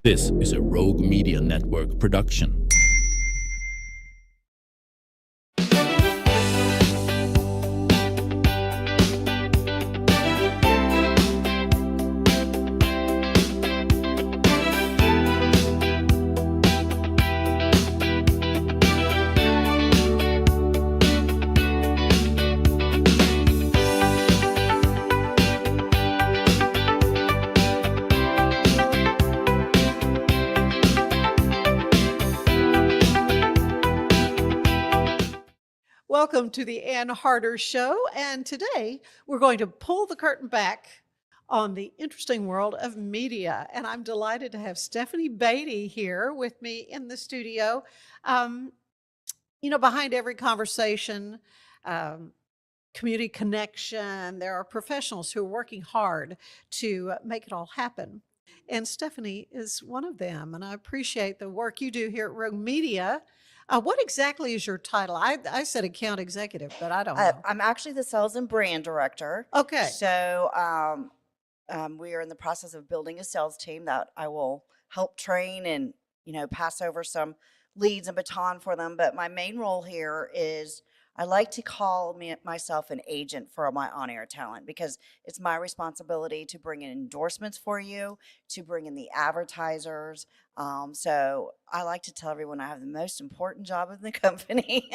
This is a Rogue Media Network production. Welcome to the Ann Harder Show, and today we're going to pull the curtain back on the interesting world of media. And I'm delighted to have Stephanie Beaty here with me in the studio. Behind every conversation, community connection, there are professionals who are working hard to make it all happen. And Stephanie is one of them, and I appreciate the work you do here at Rogue Media. What exactly is your title? I said account executive, but I don't know. I'm actually the sales and brand director. Okay. So we are in the process of building a sales team that I will help train and, pass over some leads and baton for them. But my main role here is I like to call myself an agent for my on-air talent because it's my responsibility to bring in endorsements for you, to bring in the advertisers. So I like to tell everyone I have the most important job in the company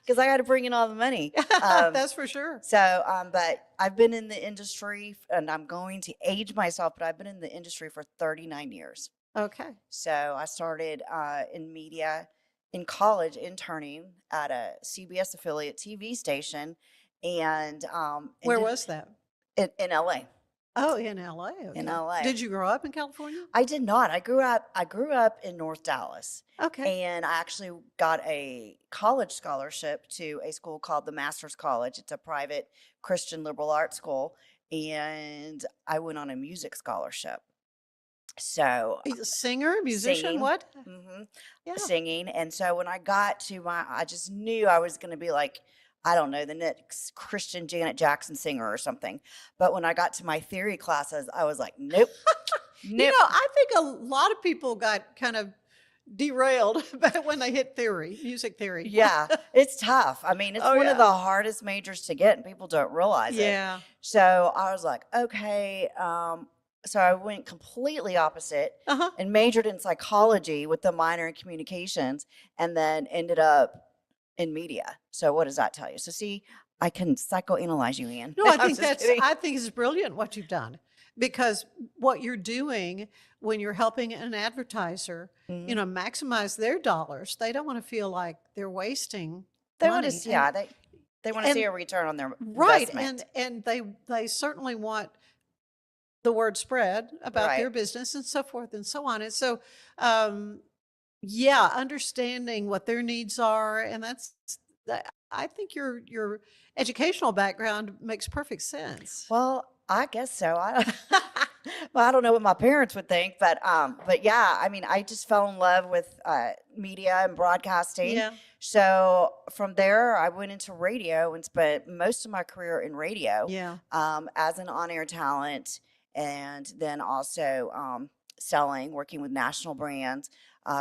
because I got to bring in all the money. That's for sure. So, but I've been in the industry, and I'm going to age myself, but I've been in the industry for 39 years. Okay. So I started in media in college, interning at a CBS affiliate TV station, and Where was that? In LA. Oh, in LA. Okay. In LA. Did you grow up in California? I did not. I grew up in North Dallas. Okay. And I actually got a college scholarship to a school called the Masters College. It's a private Christian liberal arts school, and I went on a music scholarship. So Singer, musician, singing. what? Mm-hmm. Yeah. Singing. And so when I got to I just knew I was going to be like, I don't know, the next Christian Janet Jackson singer or something. But when I got to my theory classes, I was like, nope. Nope. I think a lot of people got kind of derailed when they hit music theory. Yeah, it's tough. I mean, it's one of the hardest majors to get, and people don't realize it. Yeah. So I was like, okay. So I went completely opposite and majored in psychology with the minor in communications, and then ended up in media. So what does that tell you? So see, I can psychoanalyze you, Ann. No, I think it's brilliant what you've done, because what you're doing when you're helping an advertiser, maximize their dollars, they don't want to feel like they're wasting money. They want to see a return on their investment. Investment. And they certainly want the word spread about their business and so forth and so on. And so, understanding what their needs are, and I think your educational background makes perfect sense. Well, I guess so. I don't know what my parents would think, but yeah, I mean, I just fell in love with media and broadcasting. Yeah. So from there, I went into radio and spent most of my career in radio. Yeah. As an on-air talent, and then also selling, working with national brands,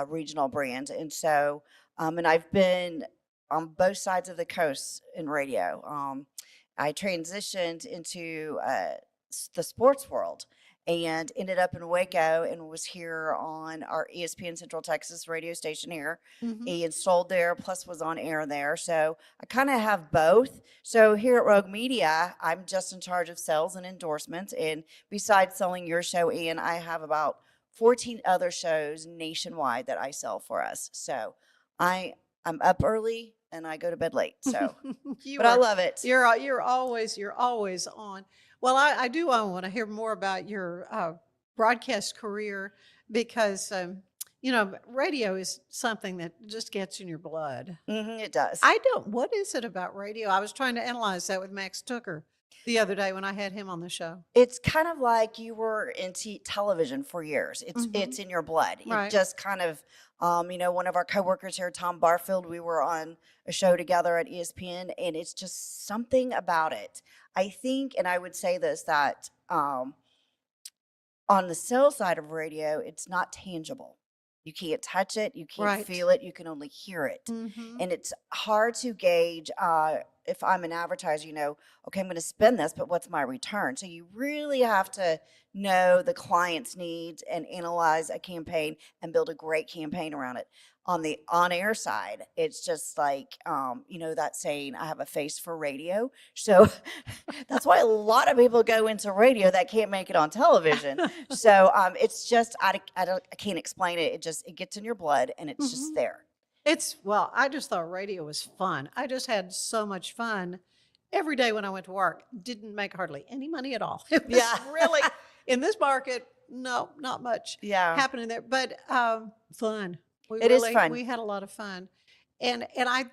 regional brands, and so and I've been on both sides of the coast in radio. I transitioned into the sports world and ended up in Waco and was here on our ESPN Central Texas radio station here, and sold there, plus was on air there. So I kind of have both. So here at Rogue Media, I'm just in charge of sales and endorsements. And besides selling your show, Ian, I have about 14 other shows nationwide that I sell for us. So I'm up early and I go to bed late. So, I love it. You're always on. Well, I do want to hear more about your broadcast career, because radio is something that just gets in your blood. It does. What is it about radio? I was trying to analyze that with Max Tucker the other day when I had him on the show. It's kind of like you were in television for years. It's in your blood. Right. It just kind of, one of our coworkers here, Tom Barfield, we were on a show together at ESPN, and it's just something about it. I think, and I would say this, that On the sales side of radio, it's not tangible. You can't touch it, you can't Right. feel it, you can only hear it. Mm-hmm. And it's hard to gauge if I'm an advertiser, okay, I'm going to spend this, but what's my return? So you really have to know the client's needs and analyze a campaign and build a great campaign around it. On the on-air side, it's just like, that saying, I have a face for radio. So that's why a lot of people go into radio that can't make it on television. So it's just, I can't explain it. It gets in your blood and it's just there. Well, I just thought radio was fun. I just had so much fun every day when I went to work. Didn't make hardly any money at all. It was really, in this market, no, not much happening there, but fun. It is fun. We had a lot of fun. And I,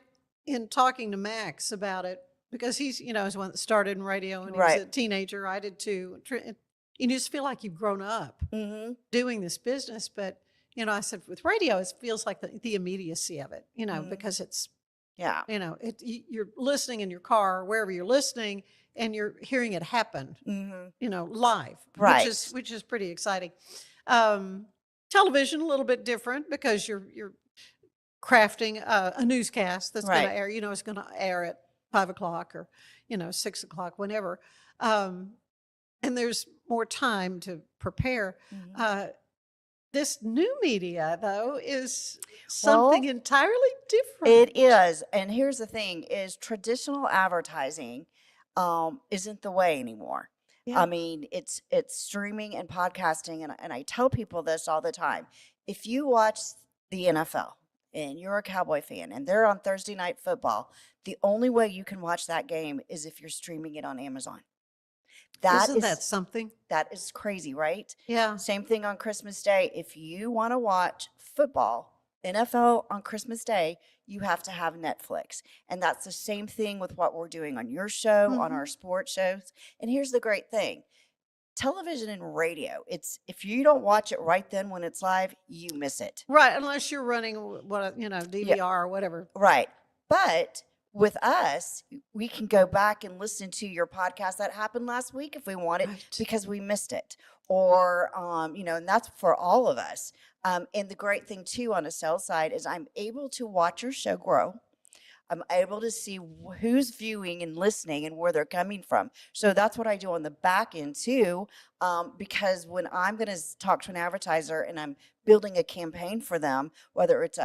in talking to Max about it, because he's, is the one that started in radio and he was a teenager. I did too. You just feel like you've grown up doing this business. But, I said with radio, it feels like the immediacy of it, because it's, you're listening in your car, wherever you're listening, and you're hearing it happen, live, which is pretty exciting. Television, a little bit different because you're crafting a newscast that's going to air, it's going to air at 5 o'clock or, 6 o'clock, whenever. And there's more time to prepare. This new media, though, is something entirely different. It is. And here's the thing is traditional advertising isn't the way anymore. Yeah. I mean, it's streaming and podcasting. And I tell people this all the time. If you watch the NFL and you're a Cowboy fan and they're on Thursday Night Football, the only way you can watch that game is if you're streaming it on Amazon. Isn't that something? That is crazy, right? Yeah. Same thing on Christmas Day. If you want to watch football, NFL on Christmas Day, you have to have Netflix. And that's the same thing with what we're doing on your show, on our sports shows. And here's the great thing. Television and radio, if you don't watch it right then when it's live, you miss it. Right, unless you're running DVR or whatever. Right. But with us, we can go back and listen to your podcast that happened last week if we want it because we missed it. Or, and that's for all of us. And the great thing, too, on a sales side is I'm able to watch your show grow. I'm able to see who's viewing and listening and where they're coming from. So that's what I do on the back end, too, because when I'm going to talk to an advertiser and I'm building a campaign for them, whether it's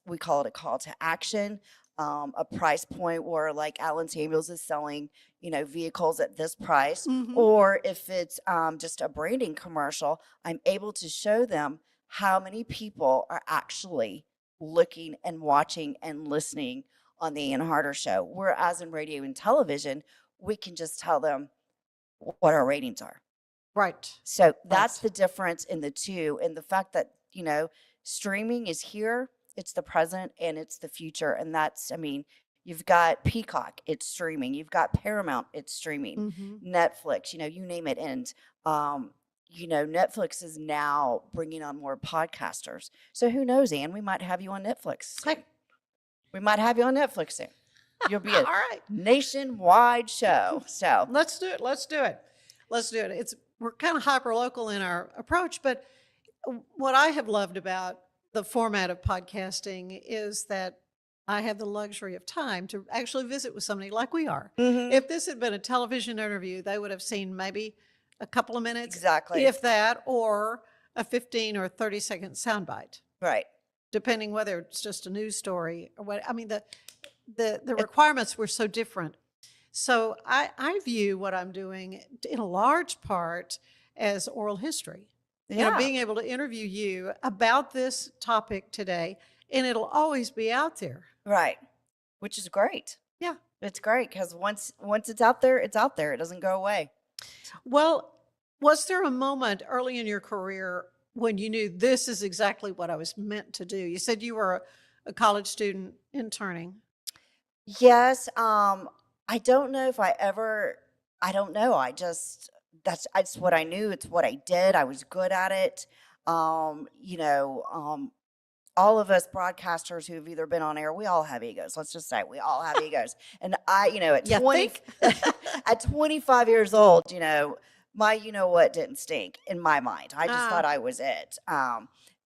we call it a call to action, a price point where like Allen Samuels is selling, vehicles at this price, or if it's just a branding commercial, I'm able to show them how many people are actually looking and watching and listening on the Ian Harder Show. Whereas in radio and television, we can just tell them what our ratings are. Right. So that's the difference in the two. And the fact that, streaming is here, it's the present and it's the future. And you've got Peacock, it's streaming. You've got Paramount, it's streaming. Netflix, you name it. And, Netflix is now bringing on more podcasters. So who knows, Ann, we might have you on Netflix. We might have you on Netflix soon. You'll be a nationwide show. So let's do it. We're kind of hyper local in our approach, but what I have loved about the format of podcasting is that I have the luxury of time to actually visit with somebody like we are. If this had been a television interview, they would have seen maybe a couple of minutes, exactly, if that, or a 15 or 30-second soundbite. Right. Depending whether it's just a news story or what. I mean, the requirements were so different. So I view what I'm doing in a large part as oral history. Yeah. Being able to interview you about this topic today, and it'll always be out there. Right. Which is great. Yeah. It's great because once it's out there, it's out there. It doesn't go away. Well, was there a moment early in your career when you knew this is exactly what I was meant to do? You said you were a college student interning. Yes. I don't know if I don't know. That's what I knew. It's what I did. I was good at it. All of us broadcasters who've either been on air, we all have egos. Let's just say we all have egos. And at 25 years old, my you know what didn't stink in my mind. I just thought Ah, I was it.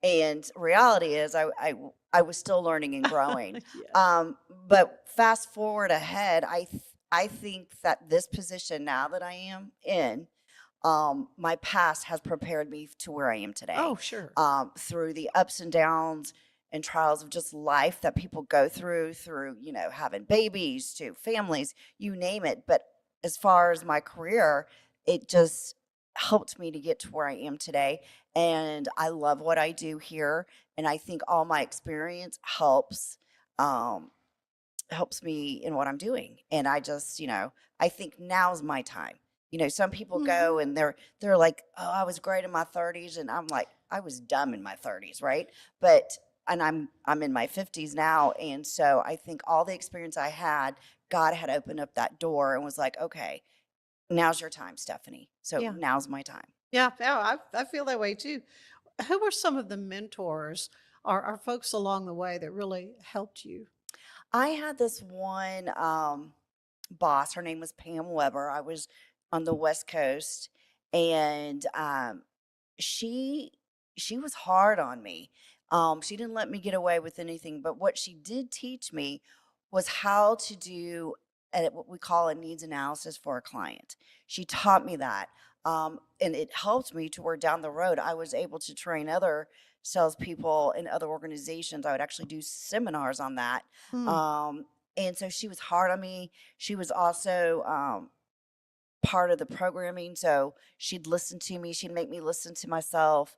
And reality is I was still learning and growing. yeah. Um, but fast forward ahead, I think that this position now that I am in, my past has prepared me to where I am today. Oh, sure. Through the ups and downs and trials of just life that people go through, having babies to families, you name it. But as far as my career, it just helped me to get to where I am today. And I love what I do here. And I think all my experience um, helps me in what I'm doing. And I just, I think now's my time. Some people Mhm. go and they're like, "Oh, I was great in my 30s." And I'm like, I was dumb in my 30s, right? But and I'm in my 50s now, and so I think all the experience I had, God had opened up that door and was like, "Okay, now's your time, Stephanie." So Yeah. now's my time. Yeah. Yeah. I feel that way too. Who were some of the mentors or folks along the way that really helped you? I had this one boss. Her name was Pam Weber. I was on the West Coast, and she she was hard on me. She didn't let me get away with anything, but what she did teach me was how to do what we call a needs analysis for a client. She taught me that, and it helped me to where down the road I was able to train other salespeople in other organizations. I would actually do seminars on that. Hmm. Um, and so she was hard on me. She was also part of the programming. So she'd listen to me. She'd make me listen to myself,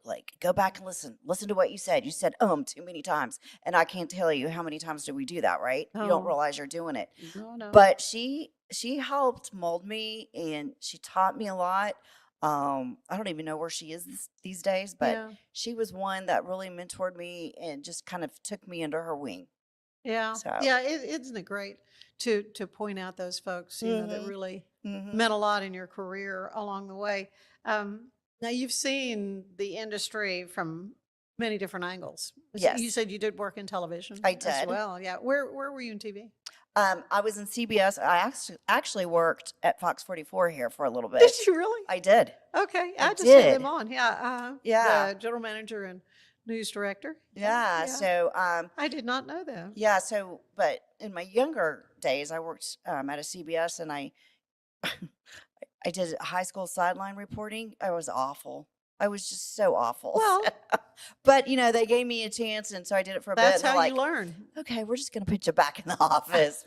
like go back and listen to what you said. You said, too many times. And I can't tell you how many times do we do that, right? You don't Oh, realize you're doing it. no, no. But she helped mold me and she taught me a lot. I don't even know where she is these days, but Yeah. she was one that really mentored me and just kind of took me under her wing. Yeah. So, Yeah. Isn't it great to point out those folks, that mhm, really mhm. meant a lot in your career along the way. Now you've seen the industry from many different angles. You Yes, said you did work in television I as did. well. Yeah. Where were you in TV? I was in CBS. I actually worked at Fox 44 here for a little Did bit. you really? I did. Okay. I I just had them did. on. Yeah. Yeah. The general manager and news director. Yeah. Yeah. Yeah. So, I did not know that. yeah. So, but in my younger days, I worked at a CBS, and I did high school sideline reporting. I was awful. I was just so awful. Well, But they gave me a chance, and so I did it for a bit. that's And they're how you like, learn. "Okay, we're just going to put you back in the office."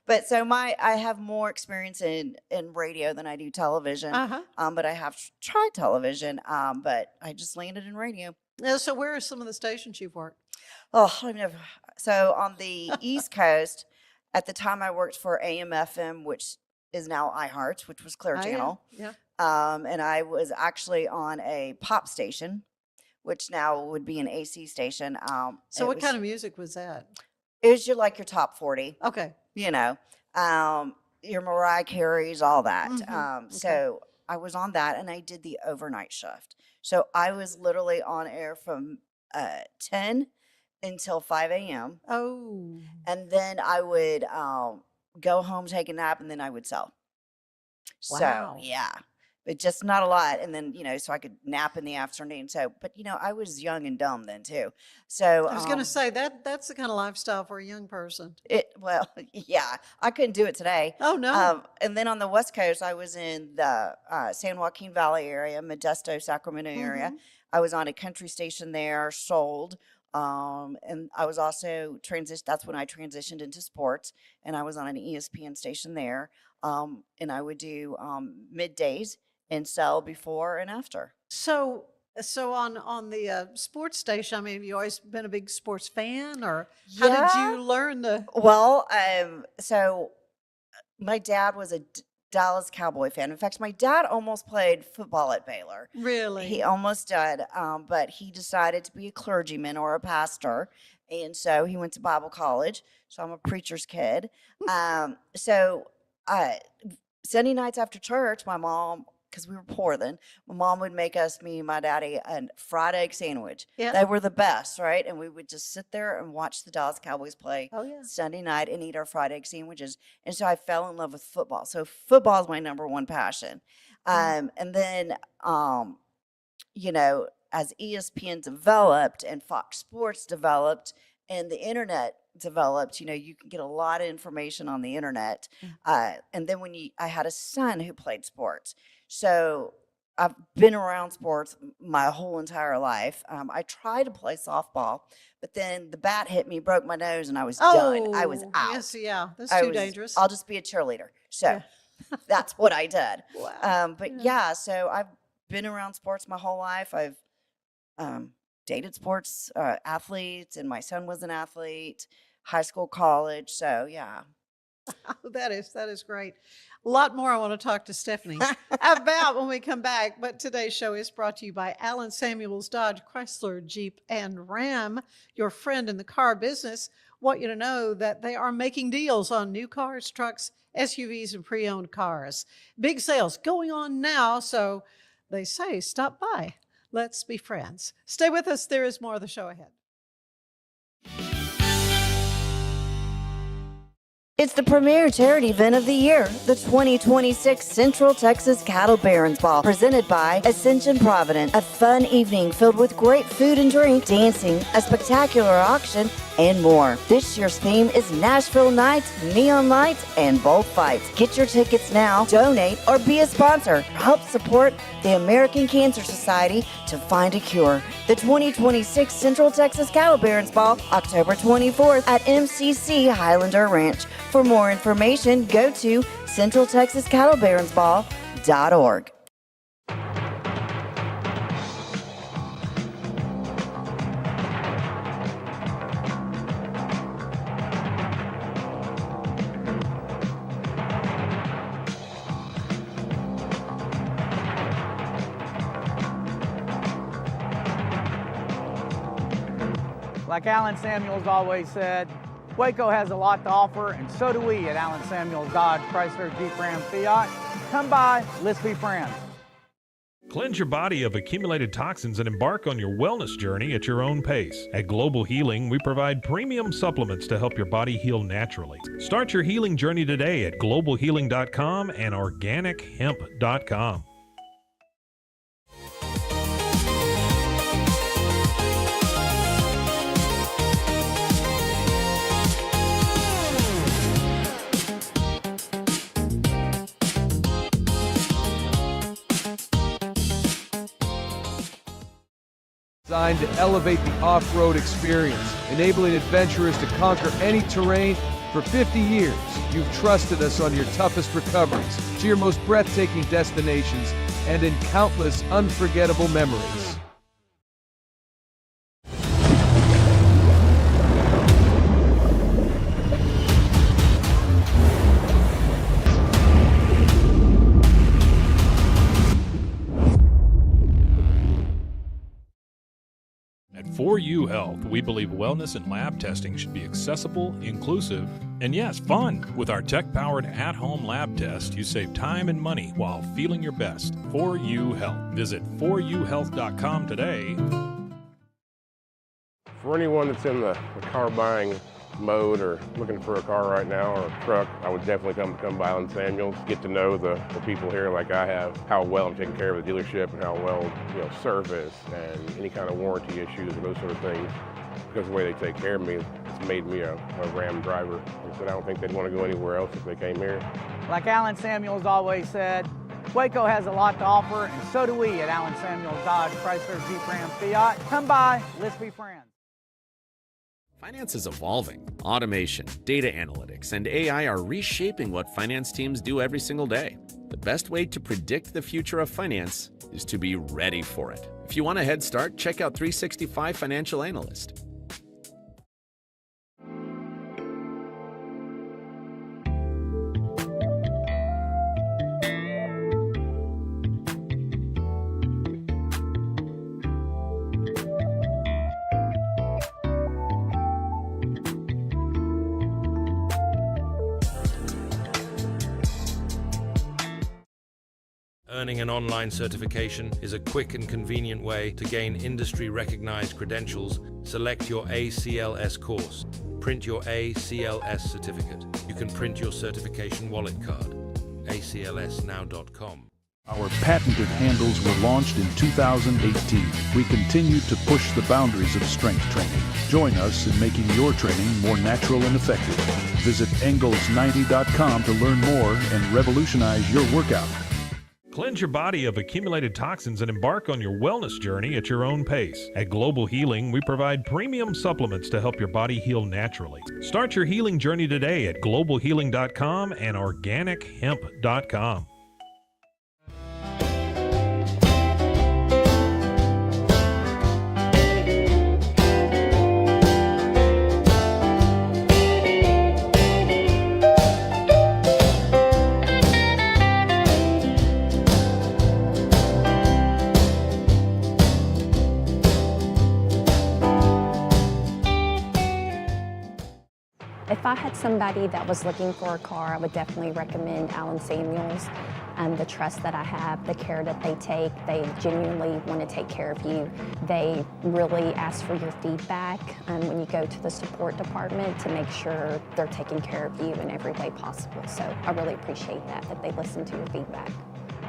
But so I have more experience in radio than I do television. Uh-huh. But I have tried television. But I just landed in radio. So where are some of the stations you've worked? Oh, I don't know. So on the East Coast, at the time I worked for AM/FM, which is now iHeart, which was Clear Oh yeah. Channel. Yeah. And I was actually on a pop station, which now would be an AC station. So what kind of music was that? It was your top 40, Okay. you know, your Mariah Carey's, all that. Mhm. Okay. So I was on that, and I did the overnight shift. So I was literally on air from 10 until 5 a.m. Oh, And then I would go home, take a nap, and then I would sell. So, wow. yeah, but just not a lot. And then, so I could nap in the afternoon. So, but I was young and dumb then too. So, I was going to say that's the kind of lifestyle for a young person. well, yeah, I couldn't do it today. Oh no. And then on the West Coast, I was in the San Joaquin Valley area, Modesto, Sacramento area. Mhm. I was on a country station there, sold. And I was also that's when I transitioned into sports, and I was on an ESPN station there. And I would do middays and sell before and after. So on the sports station, I mean, have you always been a big sports fan, or how did Yeah. you learn the? Well, so my dad was a Dallas Cowboy fan. In fact, my dad almost played football at Baylor. He Really? almost did, but he decided to be a clergyman or a pastor, and so he went to Bible college. So I'm a preacher's kid. So uh, Sunday nights after church, my mom because we were poor then, my mom would make us, me and my daddy, a fried egg sandwich. Yeah. They were the best, right? And we would just sit there and watch the Dallas Cowboys play Oh, yeah. Sunday night and eat our fried egg sandwiches. And so I fell in love with football. So football is my number one passion. And then, you know, as ESPN developed and Fox Sports developed and the internet developed, you know, you can get a lot of information on the internet. And then I had a son who played sports. So I've been around sports my whole entire life. I tried to play softball, but then the bat hit me, broke my nose, and I was done. I was out. Yes, yeah, that's I too was, dangerous. I'll just be a cheerleader. So Yeah. that's what I did. Wow. But yeah, so I've been around sports my whole life. I've dated sports athletes, and my son was an athlete, high school, college. So yeah. That is great. A lot more I want to talk to Stephanie about when we come back. But today's show is brought to you by Allen Samuels Dodge, Chrysler, Jeep, and Ram. Your friend in the car business want you to know that they are making deals on new cars, trucks, SUVs, and pre-owned cars. Big sales going on now. So they say, stop by. Let's be friends. Stay with us. There is more of the show ahead. It's the premier charity event of the year, the 2026 Central Texas Cattle Barons Ball, presented by Ascension Providence. A fun evening filled with great food and drink, dancing, a spectacular auction, and more. This year's theme is Nashville Nights, Neon Lights, and Bullfights. Get your tickets now, donate, or be a sponsor. Help support the American Cancer Society to find a cure. The 2026 Central Texas Cattle Barons Ball, October 24th at MCC Highlander Ranch. For more information, go to centraltexascattlebaronsball.org. Like Allen Samuels always said, Waco has a lot to offer, and so do we at Allen Samuels Dodge, Chrysler, Jeep, Ram, Fiat. Come by, let's be friends. Cleanse your body of accumulated toxins and embark on your wellness journey at your own pace. At Global Healing, we provide premium supplements to help your body heal naturally. Start your healing journey today at globalhealing.com and organichemp.com. Designed to elevate the off-road experience, enabling adventurers to conquer any terrain. For 50 years, you've trusted us on your toughest recoveries, to your most breathtaking destinations, and in countless unforgettable memories. At 4U Health, we believe wellness and lab testing should be accessible, inclusive, and yes, fun. With our tech-powered at-home lab test, you save time and money while feeling your best. 4U Health. Visit 4uhealth.com today. For anyone that's in the car buying mode or looking for a car right now or a truck, I would definitely come by Allen Samuels, get to know the people here like I have, how well I'm taking care of the dealership and how well, service and any kind of warranty issues or those sort of things. Because of the way they take care of me, it's made me a Ram driver. I said I don't think they'd want to go anywhere else if they came here. Like Allen Samuels always said, Waco has a lot to offer, and so do we at Allen Samuels Dodge, Chrysler, Jeep, Ram, Fiat. Come by, let's be friends. Finance is evolving. Automation, data analytics, and AI are reshaping what finance teams do every single day. The best way to predict the future of finance is to be ready for it. If you want a head start, check out 365 Financial Analyst. Earning an online certification is a quick and convenient way to gain industry-recognized credentials. Select your ACLS course. Print your ACLS certificate. You can print your certification wallet card. aclsnow.com. Our patented handles were launched in 2018. We continue to push the boundaries of strength training. Join us in making your training more natural and effective. Visit Engels90.com to learn more and revolutionize your workout. Cleanse your body of accumulated toxins and embark on your wellness journey at your own pace. At Global Healing, we provide premium supplements to help your body heal naturally. Start your healing journey today at globalhealing.com and organichemp.com. If I had somebody that was looking for a car, I would definitely recommend Allen Samuels. The trust that I have, the care that they take, they genuinely want to take care of you. They really ask for your feedback when you go to the support department to make sure they're taking care of you in every way possible. So I really appreciate that they listen to your feedback.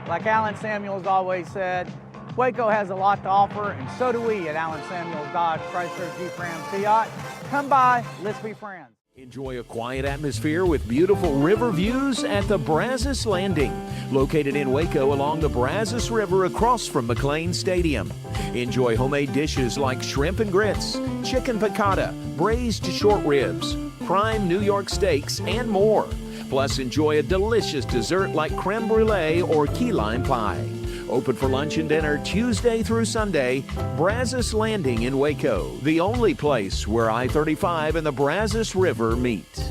Like Allen Samuels always said, Waco has a lot to offer, and so do we at Allen Samuels Dodge Chrysler Jeep Ram Fiat. Come by, let's be friends. Enjoy a quiet atmosphere with beautiful river views at the Brazos Landing, located in Waco along the Brazos River across from McLean Stadium. Enjoy homemade dishes like shrimp and grits, chicken piccata, braised short ribs, prime New York steaks, and more. Plus, enjoy a delicious dessert like creme brulee or key lime pie. Open for lunch and dinner Tuesday through Sunday. Brazos Landing in Waco, the only place where I-35 and the Brazos River meet.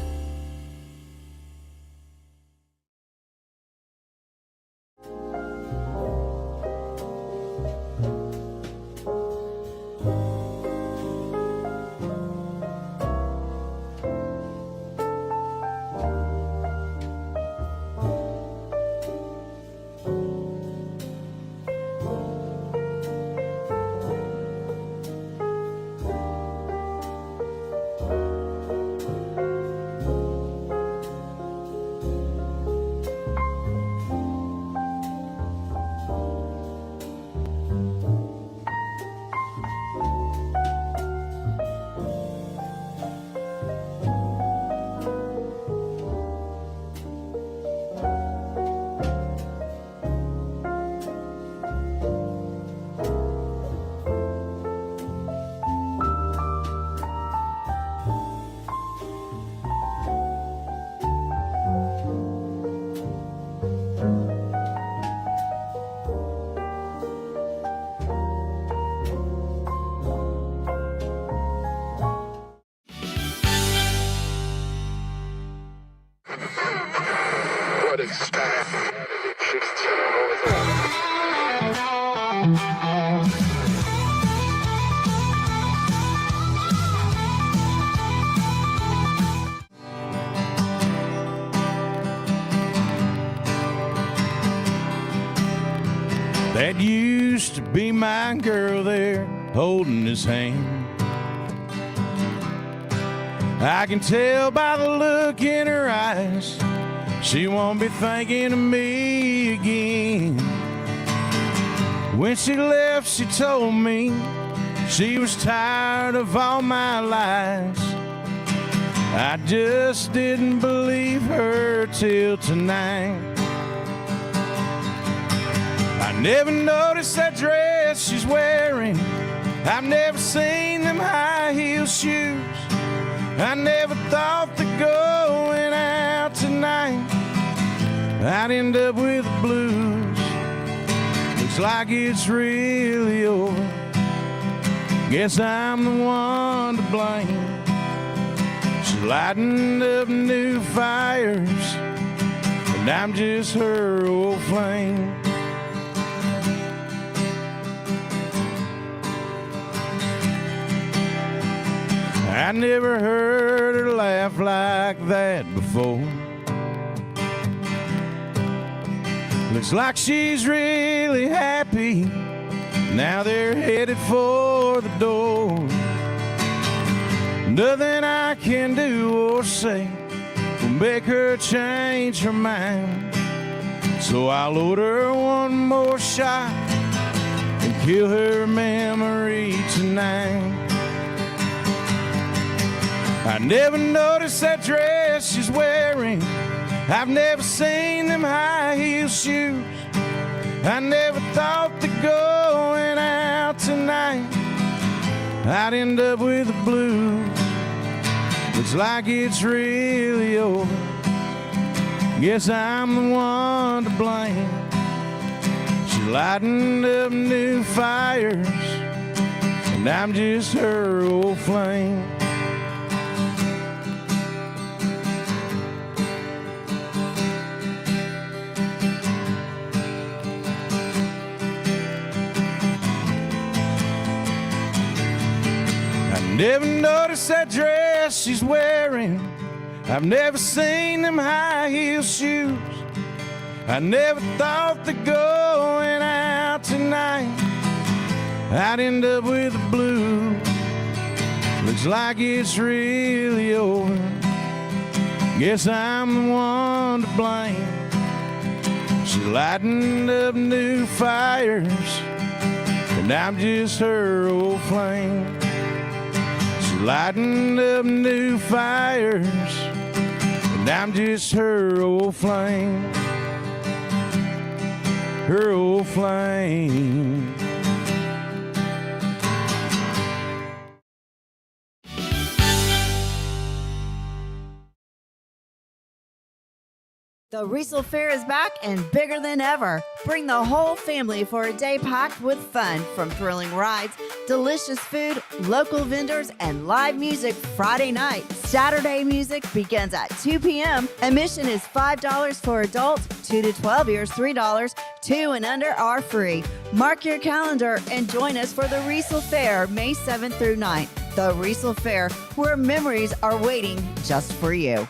That used to be my girl there, holding his hand. I can tell by the look in her eyes, she won't be thinking of me again. When she left, she told me she was tired of all my lies. I just didn't believe her till tonight. I never noticed that dress she's wearing. I've never seen them high heel shoes. I never thought that going out tonight I'd end up with the blues. Looks like it's really over. Guess I'm the one to blame. She's lighting up new fires, and I'm just her old flame. I never heard her laugh like that before. Looks like she's really happy. Now they're headed for the door. Nothing I can do or say will make her change her mind. So I'll order one more shot and kill her memory tonight. I never noticed that dress she's wearing. I've never seen them high heel shoes. I never thought that going out tonight I'd end up with the blues. Looks like it's really over. Guess I'm the one to blame. She lightened up new fires, and I'm just her old flame. Never noticed that dress she's wearing. I've never seen them high heel shoes. I never thought that going out tonight I'd end up with the blues. Looks like it's really over. Guess I'm the one to blame. She lightened up new fires, and I'm just her old flame. Lighting up new fires, and I'm just her old flame, her old flame. The Riesel Fair is back and bigger than ever. Bring the whole family for a day packed with fun, from thrilling rides, delicious food, local vendors, and live music Friday night. Saturday music begins at 2 p.m. Admission is $5 for adults, 2 to 12 years $3, 2 and under are free. Mark your calendar and join us for the Riesel Fair May 7th through 9th. The Riesel Fair, where memories are waiting just for you.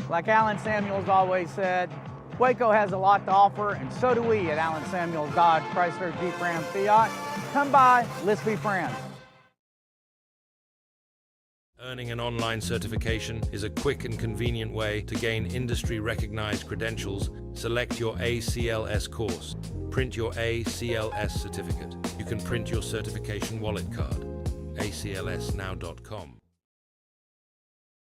Like Alan Samuels always said, Waco has a lot to offer, and so do we at Alan Samuels Dodge, Chrysler, Jeep, Ram, Fiat. Come by, let's be friends. Earning an online certification is a quick and convenient way to gain industry-recognized credentials. Select your ACLS course. Print your ACLS certificate. You can print your certification wallet card. aclsnow.com.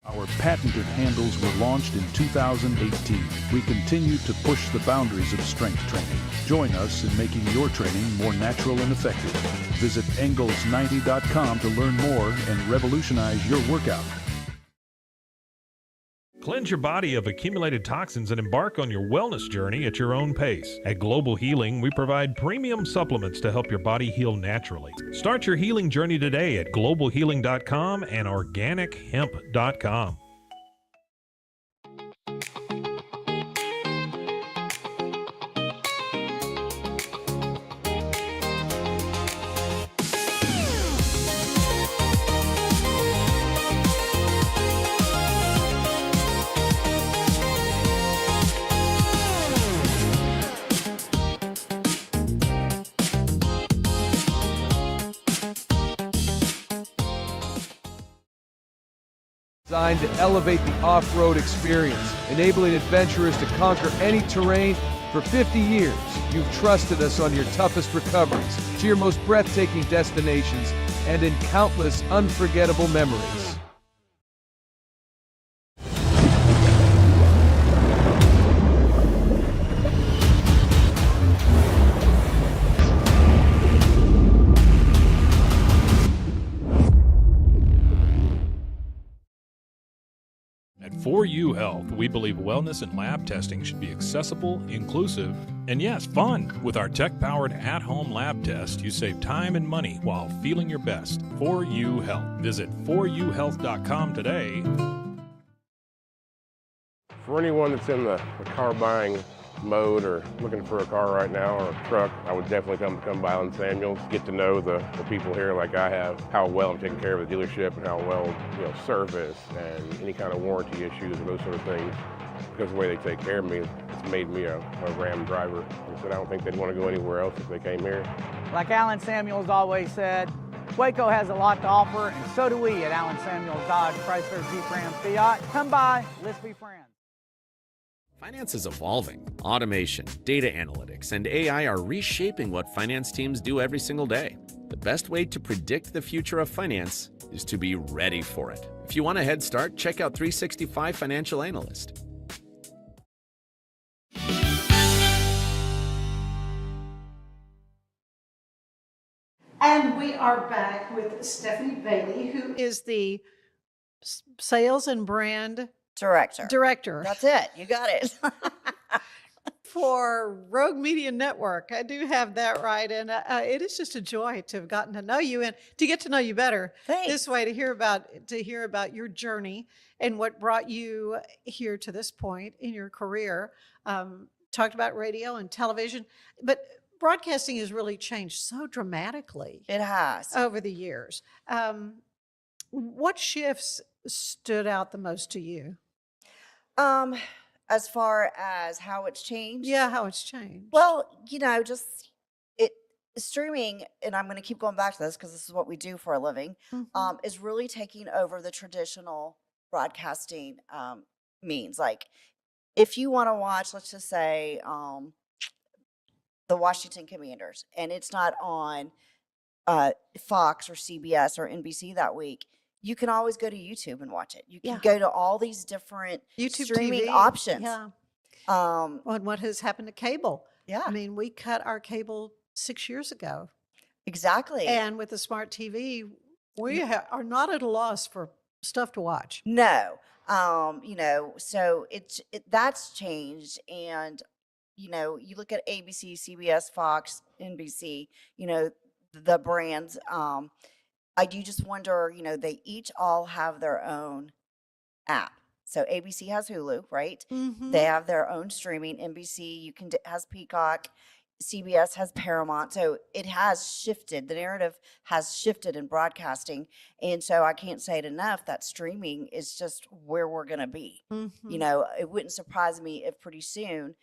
Our patented handles were launched in 2018. We continue to push the boundaries of strength training. Join us in making your training more natural and effective. Visit Engels90.com to learn more and revolutionize your workout. Cleanse your body of accumulated toxins and embark on your wellness journey at your own pace. At Global Healing, we provide premium supplements to help your body heal naturally. Start your healing journey today at globalhealing.com and organichemp.com. Designed to elevate the off-road experience, enabling adventurers to conquer any terrain. For 50 years, you've trusted us on your toughest recoveries, to your most breathtaking destinations, and in countless unforgettable memories. At 4U Health, we believe wellness and lab testing should be accessible, inclusive, and yes, fun. With our tech-powered at-home lab test, you save time and money while feeling your best. 4U Health. Visit 4uhealth.com today. For anyone that's in the car buying mode or looking for a car right now or a truck, I would definitely come by Alan Samuels, get to know the people here like I have, how well I'm taking care of the dealership and how well, service and any kind of warranty issues or those sort of things. Because of the way they take care of me, it's made me a Ram driver. And so I don't think they'd want to go anywhere else if they came here. Like Alan Samuels always said, Waco has a lot to offer, and so do we at Alan Samuels Dodge, Chrysler, Jeep, Ram, Fiat. Come by, let's be friends. Finance is evolving. Automation, data analytics, and AI are reshaping what finance teams do every single day. The best way to predict the future of finance is to be ready for it. If you want a head start, check out 365 Financial Analyst. And we are back with Stephanie Beaty, who is the sales and brand director. That's it. You got it. For Rogue Media Network. I do have that right. And it is just a joy to have gotten to know you and to get to know you better. Thanks. This way to hear about your journey and what brought you here to this point in your career. Talked about radio and television, but broadcasting has really changed so dramatically. It has. Over the years. What shifts stood out the most to you? As far as how it's changed? Yeah, how it's changed. Well, just streaming, and I'm going to keep going back to this because this is what we do for a living, is really taking over the traditional broadcasting means. Like, if you want to watch, let's just say, the Washington Commanders, and it's not on Fox or CBS or NBC that week, you can always go to YouTube and watch it. You can go to all these different YouTube streaming TV options. Yeah. And what has happened to cable? Yeah. I mean, we cut our cable 6 years ago. Exactly. And with the smart TV, we are not at a loss for stuff to watch. No. So that's changed. And, you look at ABC, CBS, Fox, NBC, the brands, I do just wonder, they each all have their own app. So ABC has Hulu, right? Mm-hmm. They have their own streaming. NBC has Peacock. CBS has Paramount. So it has shifted. The narrative has shifted in broadcasting. And so I can't say it enough that streaming is just where we're going to be. Mm-hmm. It wouldn't surprise me if pretty soon,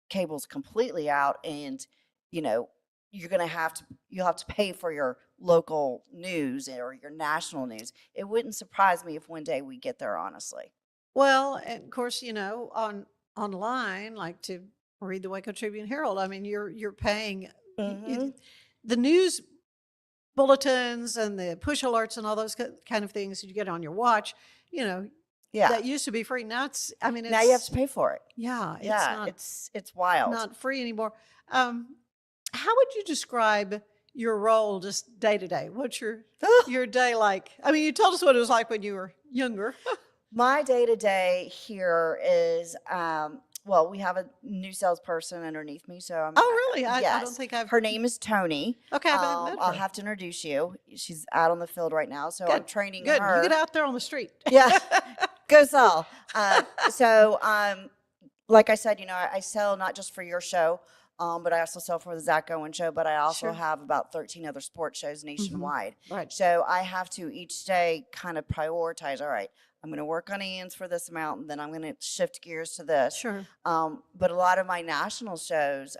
cable's completely out and, you'll have to pay for your local news or your national news. It wouldn't surprise me if one day we get there, honestly. Well, and of course, online, like to read the Waco Tribune Herald, I mean, you're paying the news bulletins and the push alerts and all those kind of things that you get on your watch, that used to be free. Now now you have to pay for it. Yeah. It's wild. Not free anymore. How would you describe your role just day to day? What's your day like? I mean, you told us what it was like when you were younger. My day to day here is, we have a new salesperson underneath me. So really? Yes. I don't think Her name is Tony. Okay, I've met her. I'll have to introduce you. She's out on the field right now, so I'm training Good. her. You get out there on the street. Yeah, go sell. Like I said, I sell not just for your show, but I also sell for the Zach Owen show. But I also have about 13 other sports shows nationwide. Mm-hmm. Right. So I have to each day kind of prioritize. All right, I'm going to work on Ian's for this amount, and then I'm going to shift gears to this. Sure. But a lot of my national shows,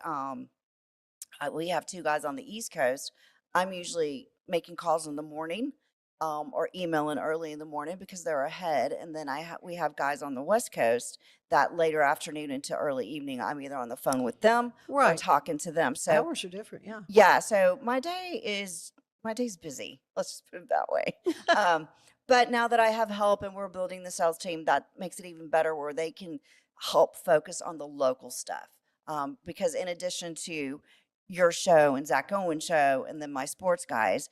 we have two guys on the East Coast. I'm usually making calls in the morning or emailing early in the morning because they're ahead. And then we have guys on the West Coast that later afternoon into early evening, I'm either on the phone with them or Right. talking to them. So Hours are different. Yeah. yeah, so my day's busy. Let's just put it that way. But now that I have help and we're building the sales team, that makes it even better where they can help focus on the local stuff. Because in addition to your show and Zach Owen's show and then my sports guys,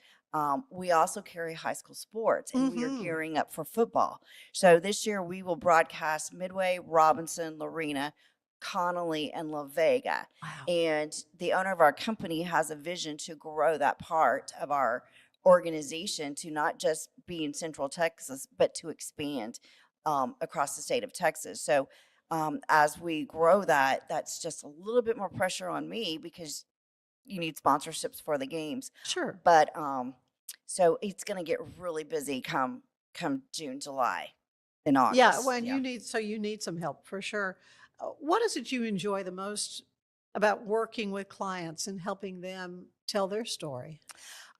we also carry high school sports and we are gearing up for football. So this year we will broadcast Midway, Robinson, Lorena, Connolly, and La Vega. Wow. And the owner of our company has a vision to grow that part of our organization to not just be in Central Texas, but to expand across the state of Texas. So as we grow that, that's just a little bit more pressure on me because you need sponsorships for the games. Sure. But so it's going to get really busy come June, July, and August. Yeah. When you need some help for sure. What is it you enjoy the most about working with clients and helping them tell their story?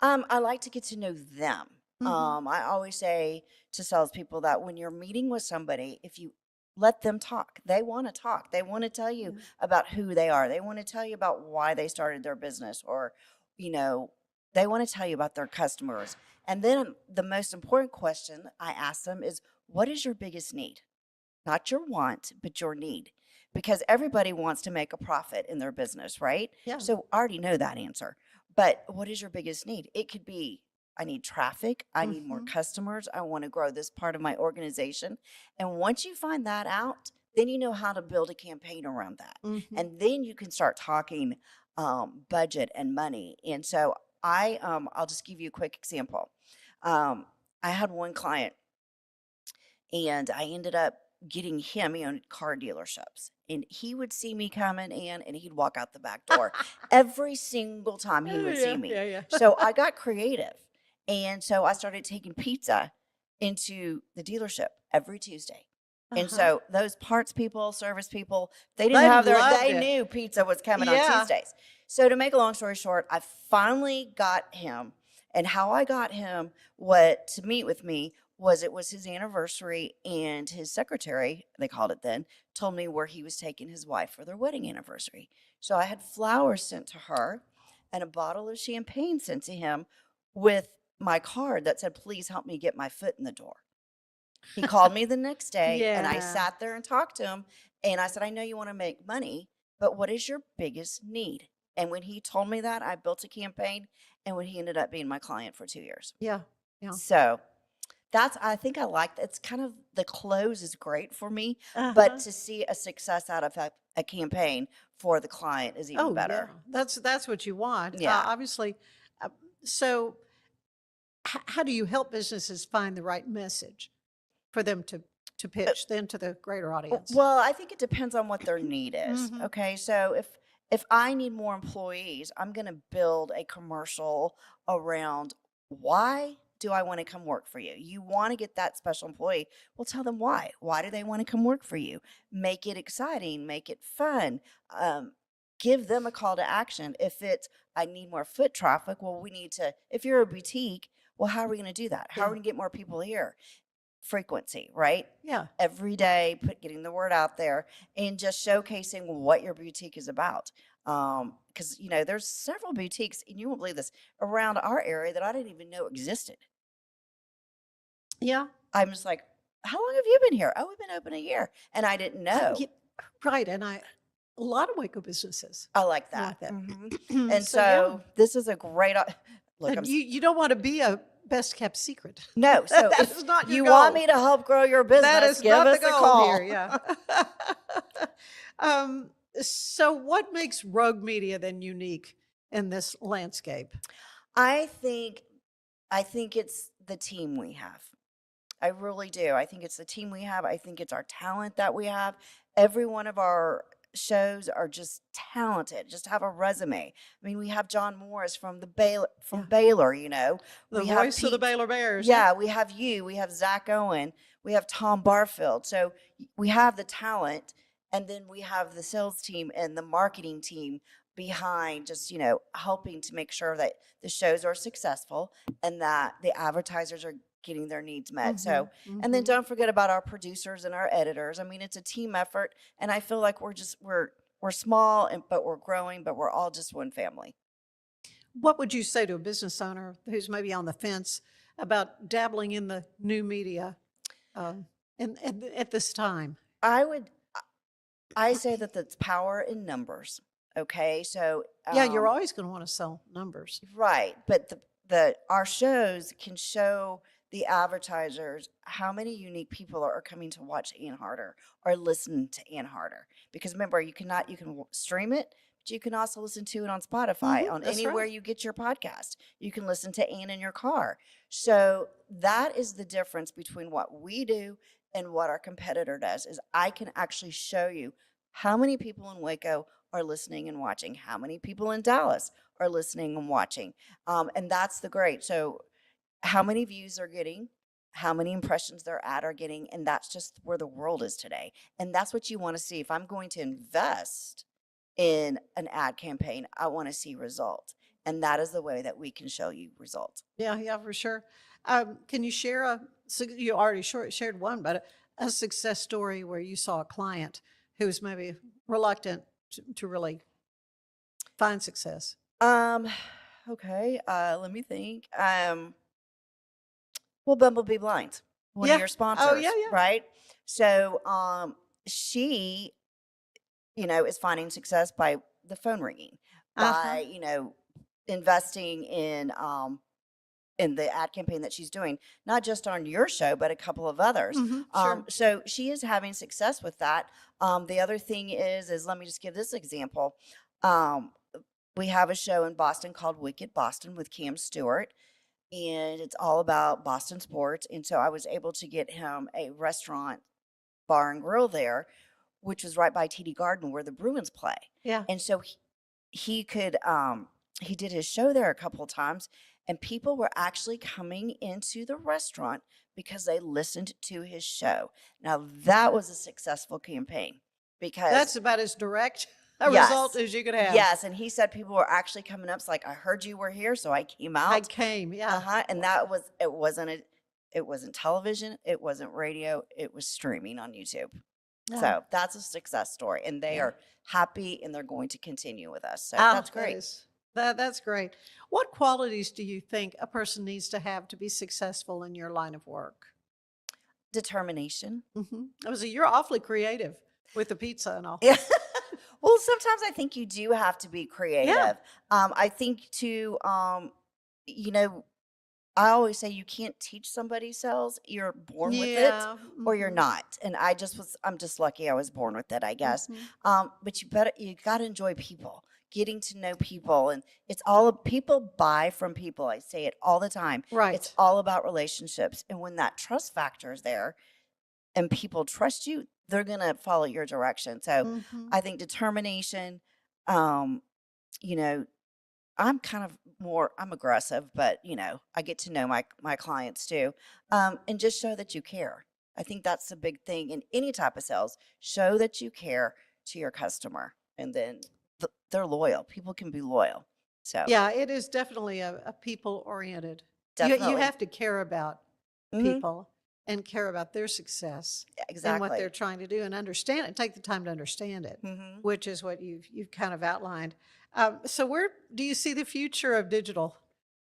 I like to get to know them. I always say to salespeople that when you're meeting with somebody, if you let them talk, they want to talk. They want to tell you about who they are. They want to tell you about why they started their business, or, they want to tell you about their customers. And then the most important question I ask them is, what is your biggest need? Not your want, but your need. Because everybody wants to make a profit in their business, right? Yeah. So I already know that answer. But what is your biggest need? It could be, I need traffic. I need more customers. I want to grow this part of my organization. And once you find that out, then you know how to build a campaign around that. And then you can start talking budget and money. And so I'll just give you a quick example. I had one client and I ended up getting him, he owned car dealerships, and he would see me coming in and he'd walk out the back door every single time he would see me. So I got creative. And so I started taking pizza into the dealership every Tuesday. And so those parts people, service people, they knew pizza was coming on Tuesdays. So to make a long story short, I finally got him, and how I got him to meet with me was it was his anniversary, and his secretary, they called it then, told me where he was taking his wife for their wedding anniversary. So I had flowers sent to her and a bottle of champagne sent to him with my card that said, please help me get my foot in the door. He called me the next day and I sat there and talked to him, and I said, I know you want to make money, but what is your biggest need? And when he told me that, I built a campaign, and when he ended up being my client for 2 years. Yeah. So I think I like that. It's kind of, the close is great for me, but to see a success out of a campaign for the client is even better. Yeah. That's what you want. Yeah. Obviously. So how do you help businesses find the right message for them to pitch then to the greater audience? Well, I think it depends on what their need is. Okay. So if I need more employees, I'm going to build a commercial around, why do I want to come work for you? You want to get that special employee. Well, tell them why. Why do they want to come work for you? Make it exciting, make it fun. Give them a call to action. If it's, I need more foot traffic, well, if you're a boutique, well, how are we going to do that? How are we going to get more people here? Frequency, right? Yeah. Every day, getting the word out there and just showcasing what your boutique is about. Because, there's several boutiques, and you won't believe this, around our area that I didn't even know existed. Yeah. I'm just like, how long have you been here? Oh, we've been open a year. And I didn't know. Right. And a lot of Waco businesses. I like that. And So, yeah. this is a great, look, And you don't want to be a best kept secret. no. So That if is not your you goal. want me to help grow your business, That is give not us the a goal call. here. Yeah. So what makes Rogue Media then unique in this landscape? I think it's the team we have. I really do. I think it's the team we have. I think it's our talent that we have. Every one of our shows are just talented, just have a resume. I mean, we have John Morris from Baylor, The we voice have of the Baylor Bears. Yeah, we have we have Zach Owen, we have Tom Barfield. So we have the talent, and then we have the sales team and the marketing team behind just, helping to make sure that the shows are successful and that the advertisers are getting their needs met. So, and then don't forget about our producers and our editors. I mean, it's a team effort, and I feel like we're small, but we're growing, but we're all just one family. What would you say to a business owner who's maybe on the fence about dabbling in the new media at this time? I say that that's power in numbers. Okay, so yeah, you're always going to want to sell numbers, right? But our shows can show the advertisers how many unique people are coming to watch Ann Harder or listen to Ann Harder. Because remember, you can stream it, but you can also listen to it on Spotify, on anywhere you get your podcast. You can listen to Ann in your car. So that is the difference between what we do and what our competitor does. Is I can actually show you how many people in Waco are listening and watching, how many people in Dallas are listening and watching, and that's the great. So how many views they're getting, how many impressions their ad are getting, and that's just where the world is today. And that's what you want to see. If I'm going to invest in an ad campaign, I want to see results, and that is the way that we can show you results. Yeah, for sure. Can you share you already shared one, but a success story where you saw a client who was maybe reluctant to really find success? Okay, let me think. Well, Bumblebee Blinds, one of your sponsors, right? So she, is finding success by the phone ringing, by, investing in the ad campaign that she's doing, not just on your show, but a couple of others. Sure. So she is having success with that. The other thing is let me just give this example. We have a show in Boston called Wicked Boston with Cam Stewart, and it's all about Boston sports. And so I was able to get him a restaurant, bar and grill there, which was right by TD Garden where the Bruins play. Yeah. And so he did his show there a couple of times, and people were actually coming into the restaurant because they listened to his show. Now that was a successful campaign, because that's about as direct a result as you could have. Yes, and he said people were actually coming up. It's like, I heard you were here, so I came out. I came, yeah. And it wasn't television, it wasn't radio, it was streaming on YouTube. Yeah. So that's a success story, and they are happy, and they're going to continue with us. So that's great. That's great. What qualities do you think a person needs to have to be successful in your line of work? Determination. You're awfully creative with the pizza and all. Yeah. Well, sometimes I think you do have to be creative. Yeah. I think too, I always say you can't teach somebody sales. You're born with it, or you're not. And I'm just lucky I was born with it, I guess. But you got to enjoy people, getting to know people. And people buy from people. I say it all the time. Right. It's all about relationships. And when that trust factor is there and people trust you, they're going to follow your direction. So I think determination, I'm I'm aggressive, but I get to know my clients too. And just show that you care. I think that's the big thing in any type of sales. Show that you care to your customer, and then they're loyal. People can be loyal. So yeah, it is definitely a people oriented. Definitely. You have to care about people and care about their success and what they're trying to do, and understand it. Take the time to understand it, which is what you've kind of outlined. So where do you see the future of digital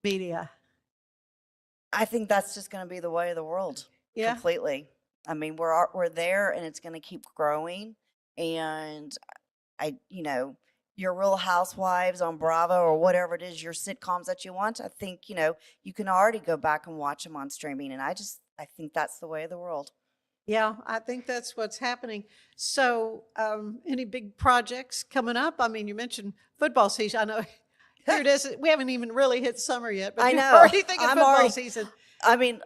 media? I think that's just going to be the way of the world. Completely. I mean, we're there, and it's going to keep growing. And your Real Housewives on Bravo or whatever it is, your sitcoms that you want, I think you can already go back and watch them on streaming. And I think that's the way of the world. Yeah, I think that's what's happening. So any big projects coming up? I mean, you mentioned football season. I know here it is. We haven't even really hit summer yet, but you're already thinking football season. I mean,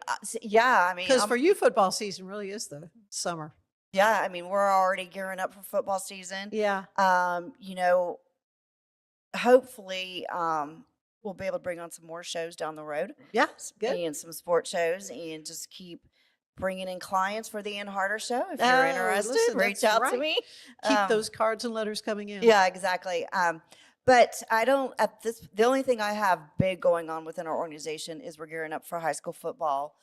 because for you, football season really is the summer. Yeah, I mean, we're already gearing up for football season. Yeah. Hopefully, we'll be able to bring on some more shows down the road. Yeah, good. And some sports shows, and just keep bringing in clients for the Ann Harder show. If you're interested, reach out to me. Keep those cards and letters coming in. Yeah, exactly. But I don't at this. The only thing I have big going on within our organization is we're gearing up for high school football.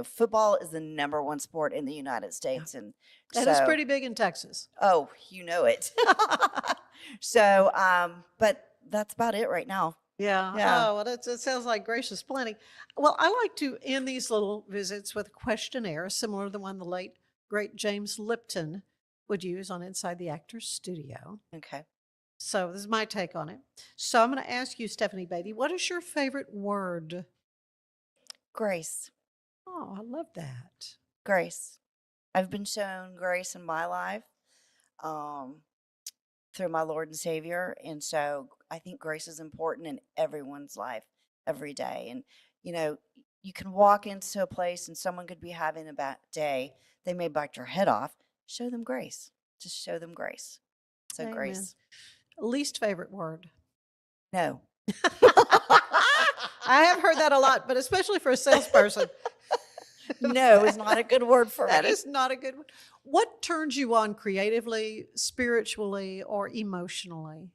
Football is the number one sport in the United States, and That is pretty big in Texas. Oh, you know it. So, but that's about it right now. Yeah. Yeah. Oh, well, it sounds like Grace is plenty. Well, I like to end these little visits with a questionnaire similar to the one the late, great James Lipton would use on Inside the Actors Studio. Okay. So this is my take on it. So I'm going to ask you, Stephanie Beaty, what is your favorite word? Grace. Oh, I love that. Grace. I've been shown grace in my life through my Lord and Savior. And so I think grace is important in everyone's life every day. And, you can walk into a place and someone could be having a bad day. They may bite your head off. Show them grace. Just show them grace. So Amen. grace. Least favorite word? No. I have heard that a lot, but especially for a salesperson. No is not a good word for me. That is not a good word. What turns you on creatively, spiritually, or emotionally?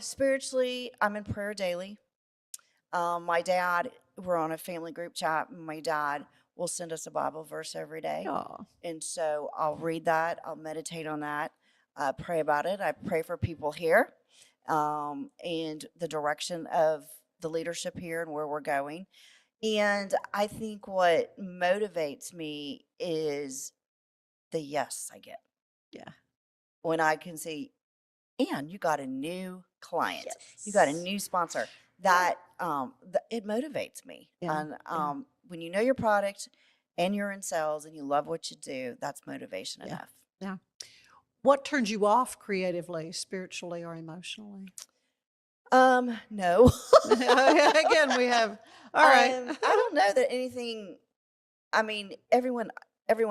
Spiritually, I'm in prayer daily. My dad, we're on a family group chat, and my dad will send us a Bible verse every day. Oh. And so I'll read that. I'll meditate on that. Pray about it. I pray for people here and the direction of the leadership here and where we're going. And I think what motivates me is the yes I get. Yeah. When I can see, and you got a new client, Yes. you got a new sponsor, that it motivates me. Yeah. And when you know your product and you're in sales and you love what you do, that's motivation Yeah. enough. Yeah. What turns you off creatively, spiritually, or emotionally? No. Again, we have. All right. I don't know that anything. I mean, everyone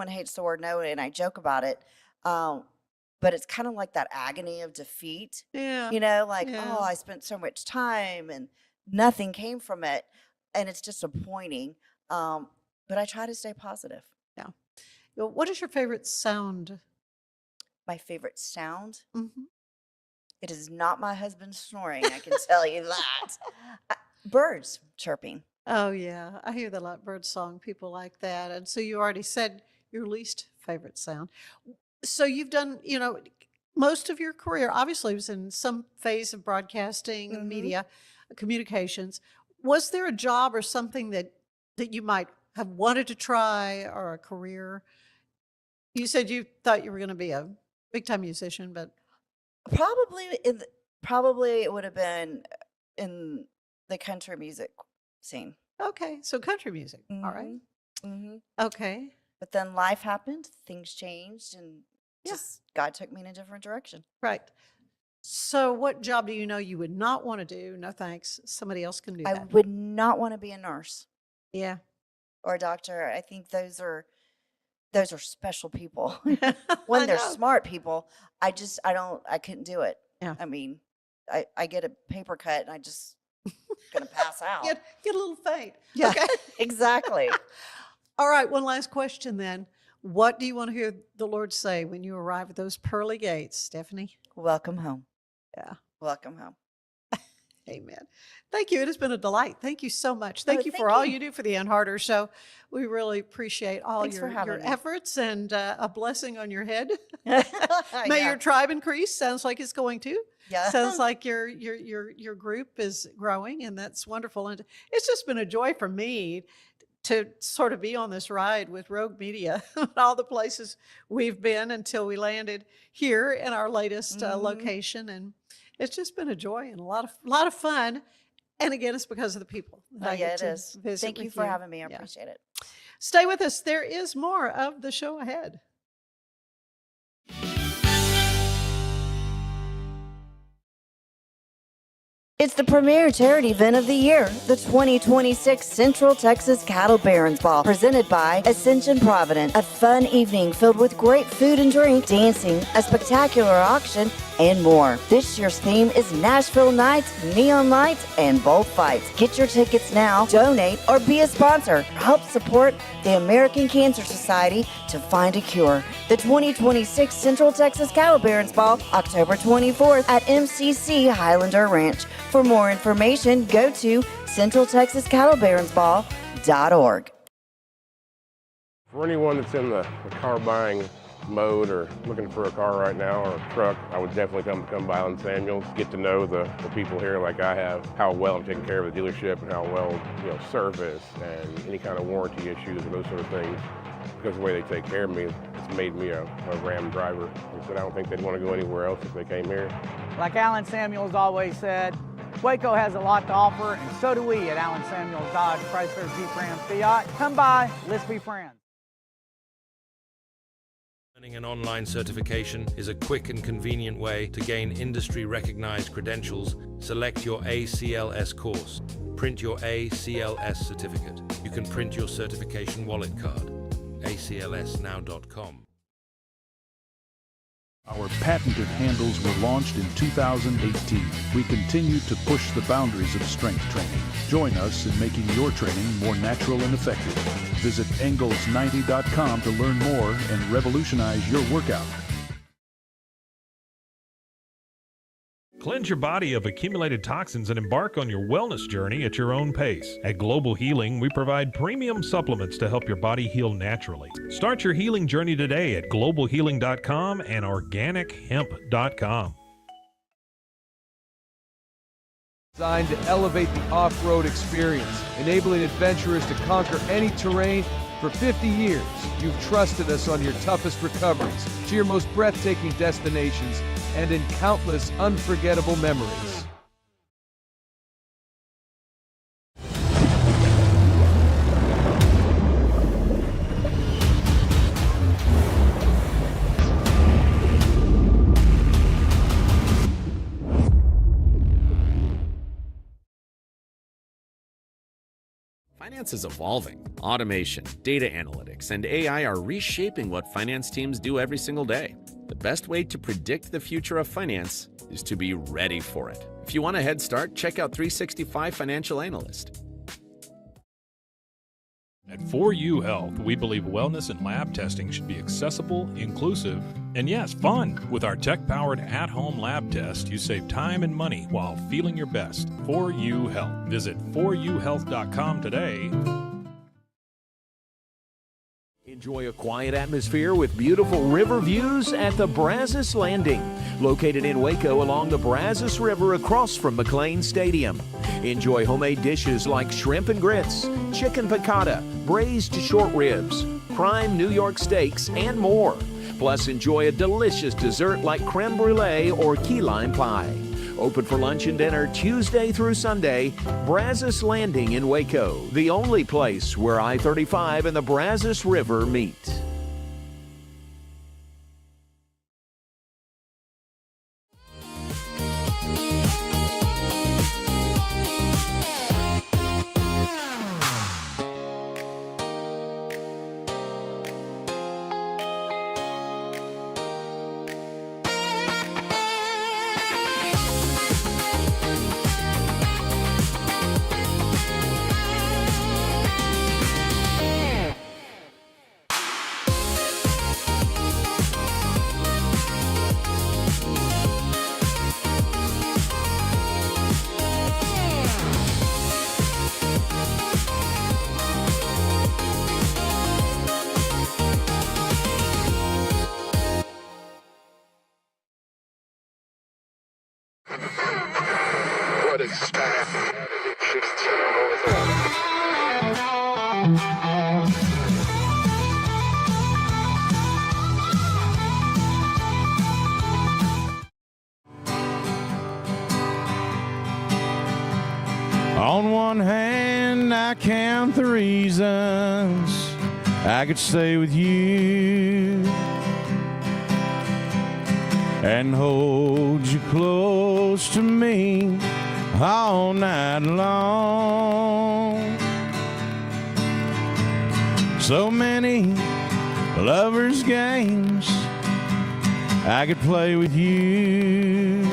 hates the word no, and I joke about it. But it's kind of like that agony of defeat. Yeah. Oh, I spent so much time and nothing came from it, and it's disappointing. But I try to stay positive. Yeah. What is your favorite sound? My favorite sound? Mm-hmm. It is not my husband snoring, I can tell you that. Birds chirping. Oh, yeah. I hear the lot bird song, people like that. And so you already said your least favorite sound. So you've done, most of your career obviously was in some phase of broadcasting and media communications. Was there a job or something that you might have wanted to try, or a career? You said you thought you were going to be a big time musician, but Probably it would have been in the country music scene. okay. So country music. All right. Mm-hmm. Okay. But then life happened, things changed, and Yeah. just God took me in a different direction. Right. So what job do you know you would not want to do? No thanks. Somebody else can do I that. would not want to be a nurse Yeah. or a doctor. I think those are special people. I When they're know. smart people, I couldn't do it. Yeah. I mean, I get a paper cut and I just gonna pass out. Get a little faint. Yeah, Okay. exactly. All right. One last question then. What do you want to hear the Lord say when you arrive at those pearly gates, Stephanie? Welcome home. Yeah. Welcome home. Amen. Thank you. It has been a delight. Thank you so much. Thank you for thank all you. you do for the Ann Harder Show. We really appreciate all Thanks for your having me. efforts, and a blessing on your head. Yeah. May your tribe increase. Sounds like it's going to. Yeah. Sounds like your group is growing, and that's wonderful. And it's just been a joy for me to sort of be on this ride with Rogue Media, all the places we've been until we landed here in our latest location, and it's just been a joy and a lot of fun. And again, it's because of the people. that I yeah, get it to is. visit Thank you with for having me. I Yeah. appreciate it. Stay with us. There is more of the show ahead. It's the premier charity event of the year, the 2026 Central Texas Cattle Barons Ball, presented by Ascension Providence. A fun evening filled with great food and drink, dancing, a spectacular auction, and more. This year's theme is Nashville Nights, Neon Lights, and Bullfights. Get your tickets now, donate, or be a sponsor. Help support the American Cancer Society to find a cure. The 2026 Central Texas Cattle Barons Ball, October 24th at MCC Highlander Ranch. For more information, go to centraltexascattlebaronsball.org. For anyone that's in the car buying mode or looking for a car right now or a truck, I would definitely come by Island Samuels, get to know the people here like I have, how well I'm taking care of the dealership and how well, service and any kind of warranty issues or those sort of things. Because of the way they take care of me, it's made me a Ram driver. I said I don't think they'd want to go anywhere else if they came here. Like Alan Samuels always said, Waco has a lot to offer, and so do we at Alan Samuels Dodge, Chrysler, Jeep, Ram, Fiat. Come by, let's be friends. Earning an online certification is a quick and convenient way to gain industry-recognized credentials. Select your ACLS course. Print your ACLS certificate. You can print your certification wallet card. aclsnow.com. Our patented handles were launched in 2018. We continue to push the boundaries of strength training. Join us in making your training more natural and effective. Visit Engels90.com to learn more and revolutionize your workout. Cleanse your body of accumulated toxins and embark on your wellness journey at your own pace. At Global Healing, we provide premium supplements to help your body heal naturally. Start your healing journey today at globalhealing.com and organichemp.com. Designed to elevate the off-road experience, enabling adventurers to conquer any terrain. For 50 years, you've trusted us on your toughest recoveries, to your most breathtaking destinations, and in countless unforgettable memories. Finance is evolving. Automation, data analytics, and AI are reshaping what finance teams do every single day. The best way to predict the future of finance is to be ready for it. If you want a head start, check out 365 Financial Analyst. At 4U Health, we believe wellness and lab testing should be accessible, inclusive, and yes, fun. With our tech-powered at-home lab test, you save time and money while feeling your best. 4U Health. Visit 4uhealth.com today. Enjoy a quiet atmosphere with beautiful river views at the Brazos Landing, located in Waco along the Brazos River across from McLean Stadium. Enjoy homemade dishes like shrimp and grits, chicken piccata, braised short ribs, prime New York steaks, and more. Plus, enjoy a delicious dessert like creme brulee or key lime pie. Open for lunch and dinner Tuesday through Sunday. Brazos Landing in Waco, the only place where I-35 and the Brazos River meet. On one hand, I count the reasons I could stay with you and hold you close to me. all night long. So many lovers' games I could play with you,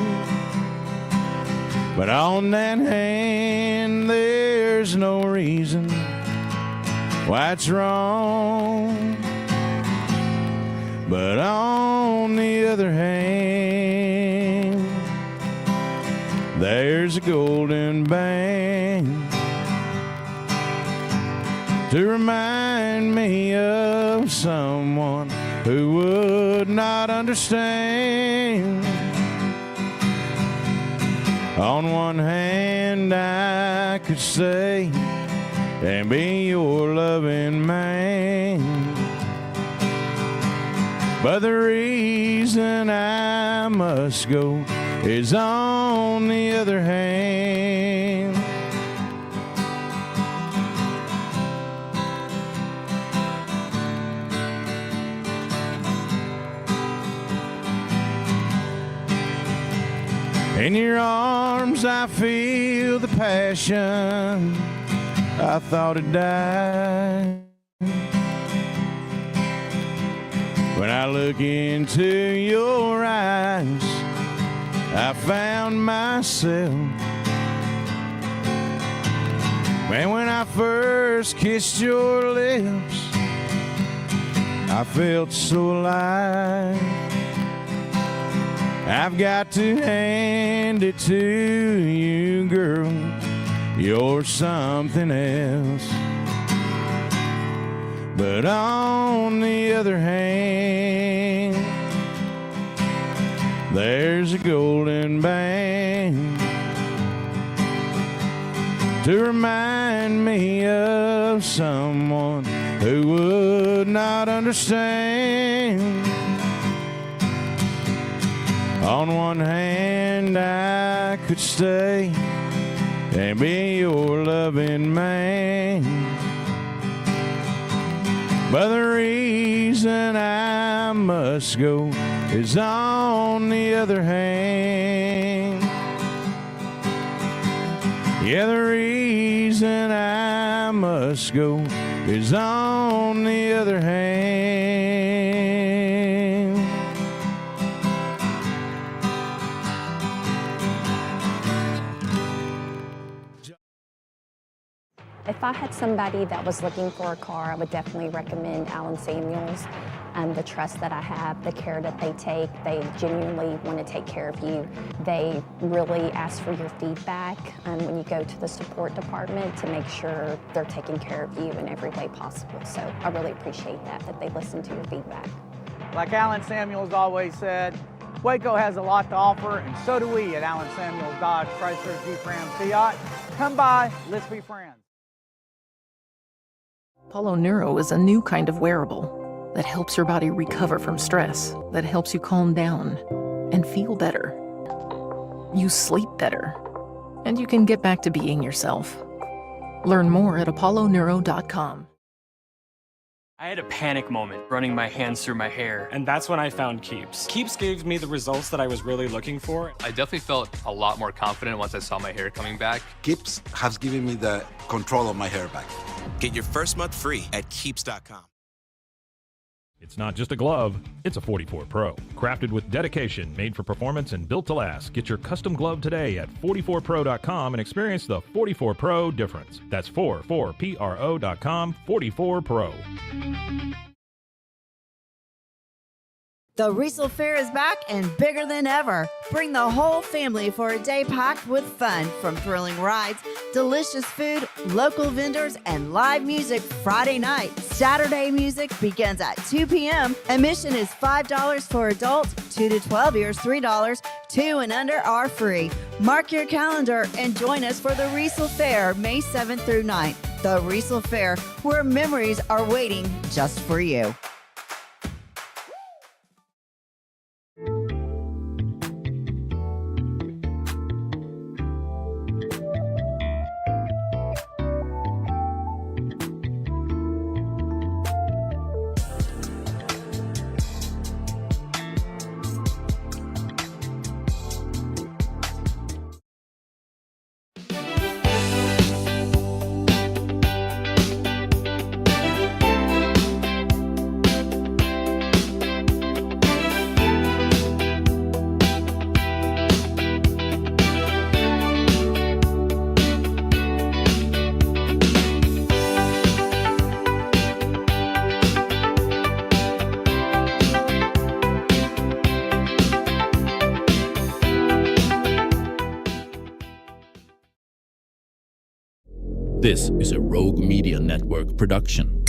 but on that hand there's no reason why it's wrong. But on the other hand, there's a golden band to remind me of someone who would not understand. On one hand I could stay and be your loving man, but the reason I must go is on the other hand. In your arms I feel the passion I thought had died. When I look into your eyes, I found myself. And when I first kissed your lips, I felt so alive. I've got to hand it to you, girl, you're something else. But on the other hand, there's a golden band to remind me of someone who would not understand. On one hand I could stay and be your loving man, but the reason I must go is on the other hand. Yeah, the reason I must go is on the other hand. If I had somebody that was looking for a car, I would definitely recommend Allen Samuels. The trust that I have, the care that they take, they genuinely want to take care of you. They really ask for your feedback when you go to the support department to make sure they're taking care of you in every way possible. So I really appreciate that they listen to your feedback. Like Allen Samuels always said, Waco has a lot to offer, and so do we at Allen Samuels Dodge Chrysler Jeep Ram Fiat. Come by, let's be friends. Apollo Neuro is a new kind of wearable that helps your body recover from stress, that helps you calm down and feel better. You sleep better, and you can get back to being yourself. Learn more at apolloneuro.com. I had a panic moment running my hands through my hair, and that's when I found Keeps. Keeps gave me the results that I was really looking for. I definitely felt a lot more confident once I saw my hair coming back. Keeps has given me the control of my hair back. Get your first month free at Keeps.com. It's not just a glove, it's a 44 Pro. Crafted with dedication, made for performance, and built to last. Get your custom glove today at 44pro.com and experience the 44 Pro difference. That's 44pro.com, 44 Pro. The Riesel Fair is back and bigger than ever. Bring the whole family for a day packed with fun, from thrilling rides, delicious food, local vendors, and live music Friday night. Saturday music begins at 2 p.m. Admission is $5 for adults, 2 to 12 years $3, 2 and under are free. Mark your calendar and join us for the Riesel Fair, May 7th through 9th. The Riesel Fair, where memories are waiting just for you. This is a Rogue Media Network production.